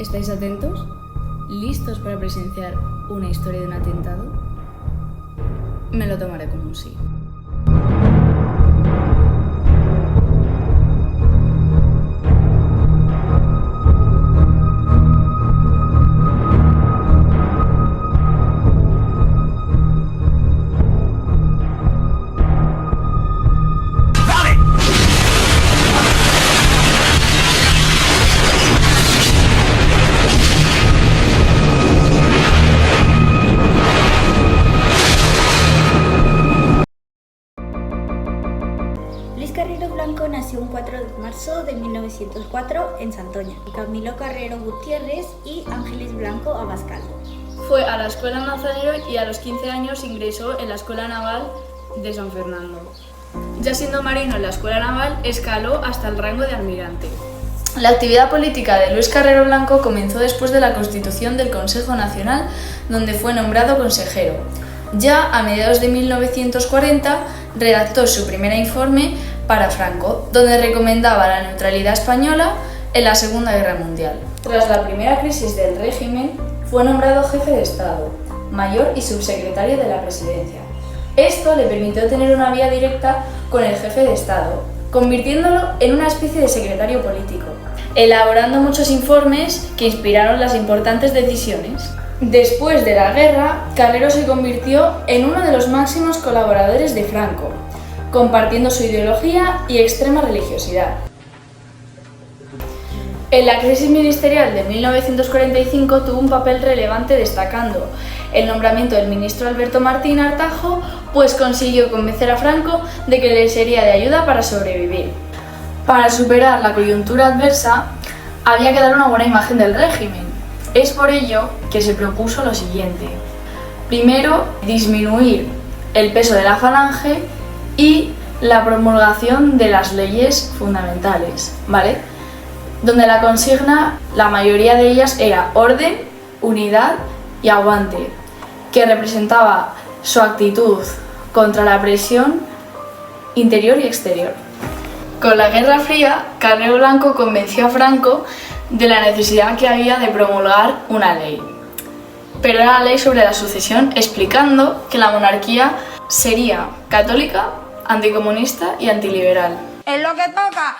¿Estáis atentos? ¿Listos para presenciar una historia de un atentado? Me lo tomaré como un sí. Luis Carrero Blanco nació un 4 de marzo de 1904 en Santoña. Camilo Carrero Gutiérrez y Ángeles Blanco Abascal. Fue a la Escuela Manzanero y a los 15 años ingresó en la Escuela Naval de San Fernando. Ya siendo marino en la Escuela Naval, escaló hasta el rango de almirante. La actividad política de Luis Carrero Blanco comenzó después de la constitución del Consejo Nacional, donde fue nombrado consejero. Ya a mediados de 1940 redactó su primer informe para Franco, donde recomendaba la neutralidad española en la Segunda Guerra Mundial. Tras la primera crisis del régimen, fue nombrado jefe de Estado, mayor y subsecretario de la Presidencia. Esto le permitió tener una vía directa con el jefe de Estado, convirtiéndolo en una especie de secretario político, elaborando muchos informes que inspiraron las importantes decisiones. Después de la guerra, Carrero se convirtió en uno de los máximos colaboradores de Franco, compartiendo su ideología y extrema religiosidad. En la crisis ministerial de 1945 tuvo un papel relevante destacando el nombramiento del ministro Alberto Martín Artajo, pues consiguió convencer a Franco de que le sería de ayuda para sobrevivir. Para superar la coyuntura adversa, había que dar una buena imagen del régimen. Es por ello que se propuso lo siguiente. Primero, disminuir el peso de la falange y la promulgación de las leyes fundamentales, ¿vale? Donde la consigna, la mayoría de ellas era orden, unidad y aguante, que representaba su actitud contra la presión interior y exterior. Con la Guerra Fría, Carrero Blanco convenció a Franco de la necesidad que había de promulgar una ley. Pero era la ley sobre la sucesión, explicando que la monarquía sería católica, anticomunista y antiliberal. ¡Es lo que toca!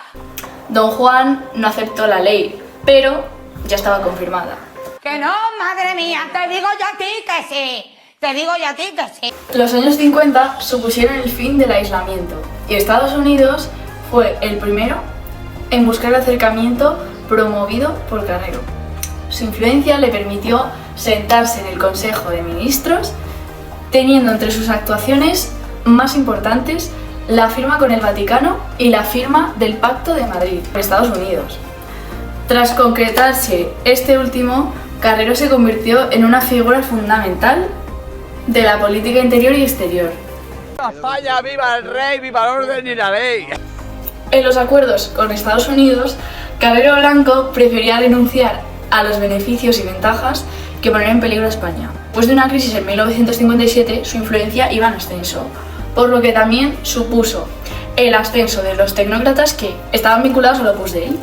Don Juan no aceptó la ley, pero ya estaba confirmada. ¡Que no, madre mía! ¡Te digo yo a ti que sí! ¡Te digo yo a ti que sí! Los años 50 supusieron el fin del aislamiento y Estados Unidos fue el primero en buscar el acercamiento promovido por Carrero. Su influencia le permitió sentarse en el Consejo de Ministros, teniendo entre sus actuaciones más importantes la firma con el Vaticano y la firma del Pacto de Madrid por Estados Unidos. Tras concretarse este último, Carrero se convirtió en una figura fundamental de la política interior y exterior. ¡Viva España! ¡Viva el rey! ¡Viva el orden y la ley! En los acuerdos con Estados Unidos, Carrero Blanco prefería renunciar a los beneficios y ventajas que poner en peligro a España. Después de una crisis en 1957, su influencia iba en ascenso, por lo que también supuso el ascenso de los tecnócratas que estaban vinculados al Opus Dei.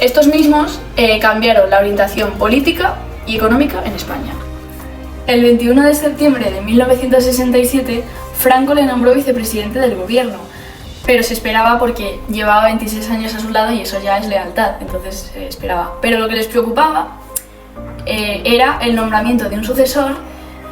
Estos mismos cambiaron la orientación política y económica en España. El 21 de septiembre de 1967, Franco le nombró vicepresidente del gobierno, pero se esperaba porque llevaba 26 años a su lado y eso ya es lealtad, entonces se esperaba. Pero lo que les preocupaba era el nombramiento de un sucesor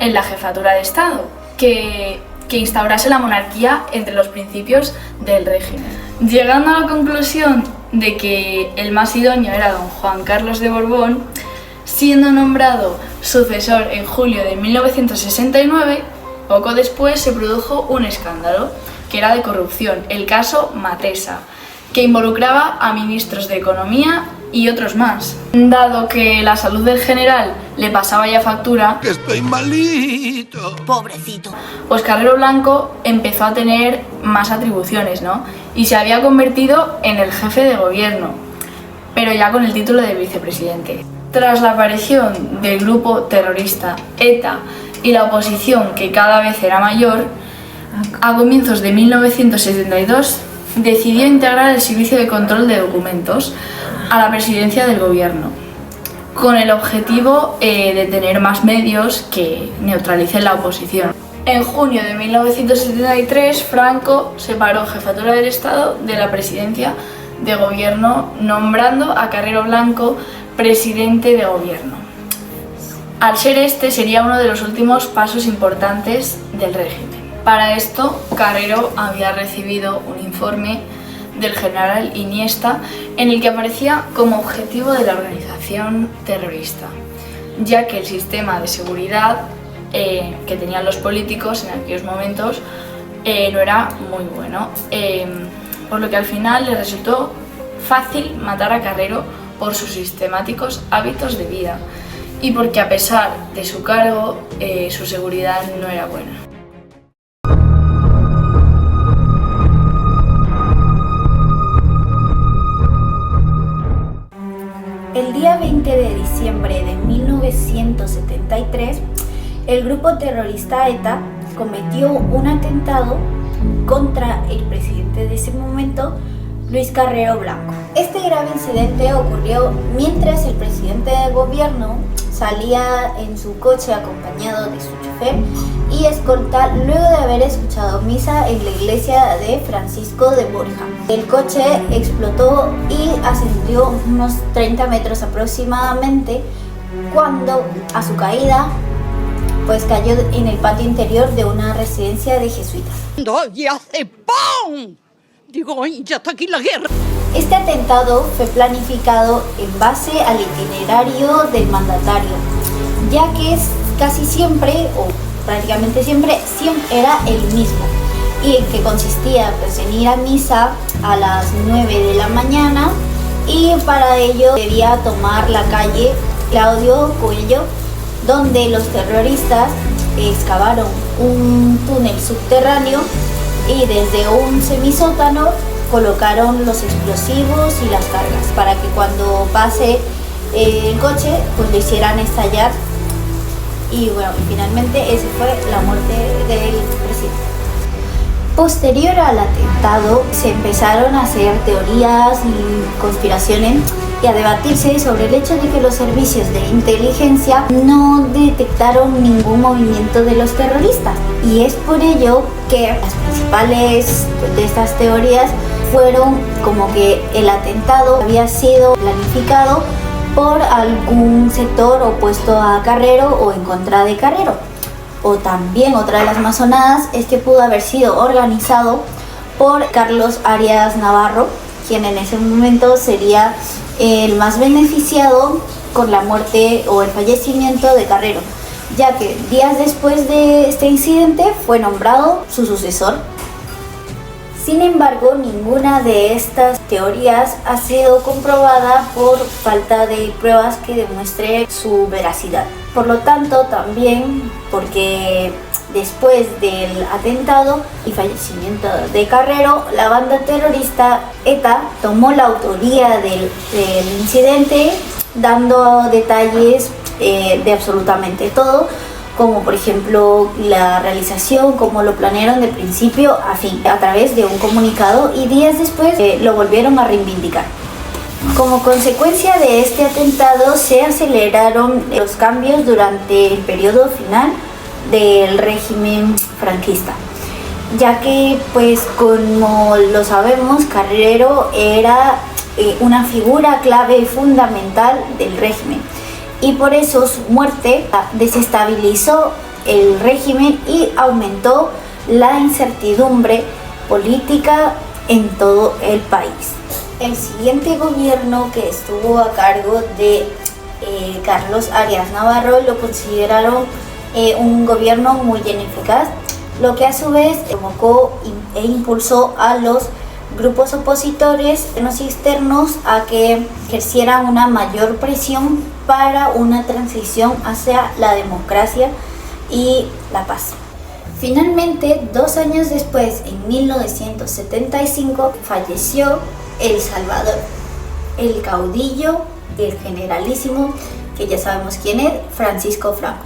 en la jefatura de Estado, que instaurase la monarquía entre los principios del régimen. Llegando a la conclusión de que el más idóneo era don Juan Carlos de Borbón, siendo nombrado sucesor en julio de 1969, poco después se produjo un escándalo, que era de corrupción, el caso Matesa, que involucraba a ministros de Economía y otros más. Dado que la salud del general le pasaba ya factura, ¡Que estoy malito! Pobrecito. pues Carrero Blanco empezó a tener más atribuciones, ¿no? Y se había convertido en el jefe de gobierno, pero ya con el título de vicepresidente. Tras la aparición del grupo terrorista ETA y la oposición, que cada vez era mayor, a comienzos de 1972 decidió integrar el Servicio de Control de Documentos a la presidencia del gobierno. con el objetivo de tener más medios que neutralicen la oposición. En junio de 1973, Franco separó jefatura del Estado de la presidencia de gobierno, nombrando a Carrero Blanco presidente de gobierno. Al ser este, sería uno de los últimos pasos importantes del régimen. Para esto, Carrero había recibido un informe del general Iniesta en el que aparecía como objetivo de la organización terrorista, ya que el sistema de seguridad que tenían los políticos en aquellos momentos no era muy bueno, por lo que al final les resultó fácil matar a Carrero por sus sistemáticos hábitos de vida y porque a pesar de su cargo su seguridad no era buena. El día 20 de diciembre de 1973, el grupo terrorista ETA cometió un atentado contra el presidente de ese momento, Luis Carrero Blanco. Este grave incidente ocurrió mientras el presidente del gobierno salía en su coche acompañado de su chofer y escolta luego de haber escuchado misa en la iglesia de Francisco de Borja. El coche explotó y ascendió unos 30 metros aproximadamente cuando a su caída pues cayó en el patio interior de una residencia de jesuitas. Y hace ¡pum! Digo, ya está aquí la guerra. Este atentado fue planificado en base al itinerario del mandatario, ya que casi siempre, o prácticamente siempre era el mismo, y que consistía pues, en ir a misa a las 9 de la mañana y para ello debía tomar la calle Claudio Coello, donde los terroristas excavaron un túnel subterráneo y desde un semisótano colocaron los explosivos y las cargas para que cuando pase el coche pues lo hicieran estallar y bueno, finalmente esa fue la muerte del presidente. Posterior al atentado se empezaron a hacer teorías y conspiraciones y a debatirse sobre el hecho de que los servicios de inteligencia no detectaron ningún movimiento de los terroristas. Y es por ello que las principales de estas teorías fueron como que el atentado había sido planificado por algún sector opuesto a Carrero o en contra de Carrero. O también otra de las masonadas es que pudo haber sido organizado por Carlos Arias Navarro, quien en ese momento sería el más beneficiado con la muerte o el fallecimiento de Carrero, ya que días después de este incidente fue nombrado su sucesor. Sin embargo, ninguna de estas teorías ha sido comprobada por falta de pruebas que demuestre su veracidad. Por lo tanto, también porque después del atentado y fallecimiento de Carrero, la banda terrorista ETA tomó la autoría del incidente, dando detalles de absolutamente todo, como por ejemplo la realización, cómo lo planearon de principio a fin, a través de un comunicado, y días después lo volvieron a reivindicar. Como consecuencia de este atentado se aceleraron los cambios durante el periodo final del régimen franquista, ya que pues como lo sabemos, Carrero era una figura clave y fundamental del régimen y por eso su muerte desestabilizó el régimen y aumentó la incertidumbre política en todo el país. El siguiente gobierno que estuvo a cargo de Carlos Arias Navarro lo consideraron un gobierno muy ineficaz, lo que a su vez provocó e impulsó a los grupos opositores internos y externos a que ejercieran una mayor presión para una transición hacia la democracia y la paz. Finalmente, 2 años después, en 1975, falleció El Salvador, el caudillo, el generalísimo, que ya sabemos quién es, Francisco Franco.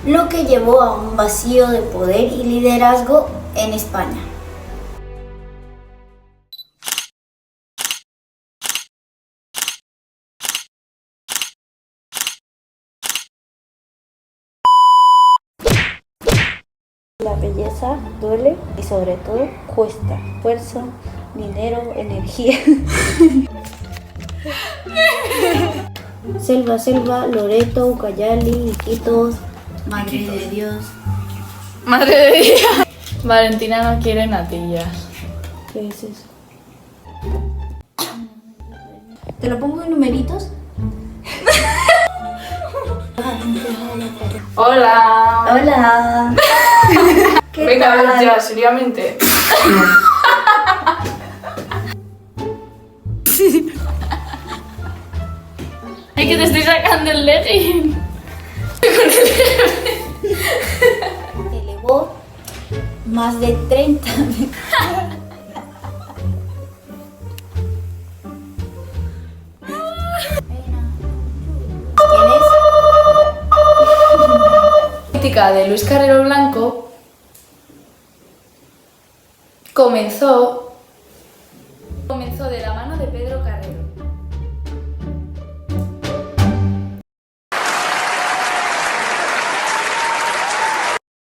Lo que llevó a un vacío de poder y liderazgo en España. La belleza duele y sobre todo cuesta fuerza, dinero, energía. Selva, Selva, Loreto, Ucayali, Iquitos, Madre de Dios. Madre de Dios. Valentina no quiere natillas. ¿Qué es eso? ¿Te lo pongo en numeritos? Hola. Hola. ¿Qué Venga, a ver tal? ya, seriamente. Ay, que te estoy sacando el legging. Elevó más de 30. ¿Quién es? Política de Luis Carrero Blanco comenzó de la mano